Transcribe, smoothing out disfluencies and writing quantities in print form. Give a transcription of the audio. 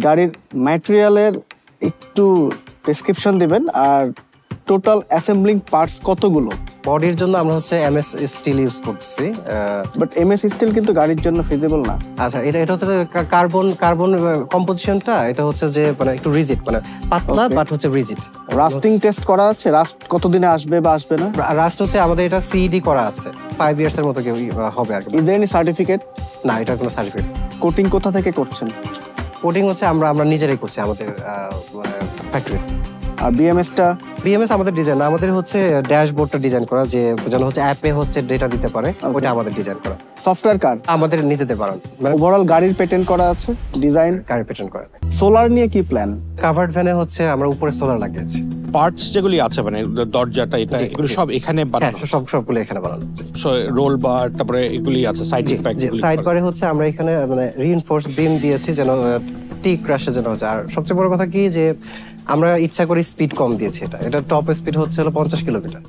গাড়ির ম্যাটেরিয়ালের একটু ডেসক্রিপশন দিবেন, আর টোটাল অ্যাসেম্বলিং পার্টস কতগুলো? বডির জন্য আমরা হচ্ছে এমএস স্টিল ইউজ করতেছি। বাট এমএস স্টিল কিন্তু গাড়ির জন্য ফিজিবল না। আচ্ছা, এটা হচ্ছে কার্বন কম্পোজিশনটা, এটা হচ্ছে যে মানে একটু রিজিড, মানে পাতলা বাট হচ্ছে রিজিড। রাস্টিং টেস্ট করা আছে? রাস্ট কতদিনে আসবে বা আসবে না? রাস্ট হচ্ছে আমাদের এটা সিইডি করা আছে, 5 ইয়ার্স এর মতো হবে আর কি। Is there any certificate? না, এটা কোনো সার্টিফিকেট। কোটিং কোথা থেকে করছেন? কোডিং হচ্ছে আমরা নিজেরাই করছি আমাদের ফ্যাক্টরিতে। আর বিএমএসটা? বিএমএস আমাদের ডিজাইন, আমাদের হচ্ছে ড্যাশবোর্ডটা ডিজাইন করা, যে যেন হচ্ছে অ্যাপে হচ্ছে ডেটা দিতে পারে, ওটা আমাদের ডিজাইন করা। সফটওয়্যার কার? আমাদের নিজেদের বানানো। মানে ওভারঅল গাড়ির পেটেন্ট করা আছে, ডিজাইন গাড়ির পেটেন্ট করা। সোলার নিয়ে কি প্ল্যান? কাভার্ড ভ্যানে হচ্ছে আমরা উপরে সোলার লাগিয়েছি। পার্টস যেগুলি আছে মানে দরজাটা এটা এগুলো সব এখানে বানানো? সবগুলো এখানে বানানো হচ্ছে। রোল বার, তারপরে এগুলি আছে সাইড প্যাক। সাইড বারে হচ্ছে আমরা এখানে মানে রিইনফোর্স বিম দিয়েছি যেন টি ক্র্যাশের জন্য হচ্ছে। আর সবচেয়ে বড় কথা কি যে আমরা ইচ্ছা করে স্পিড কম দিয়েছি, এটা টপ স্পিড হচ্ছে 50 কিলোমিটার।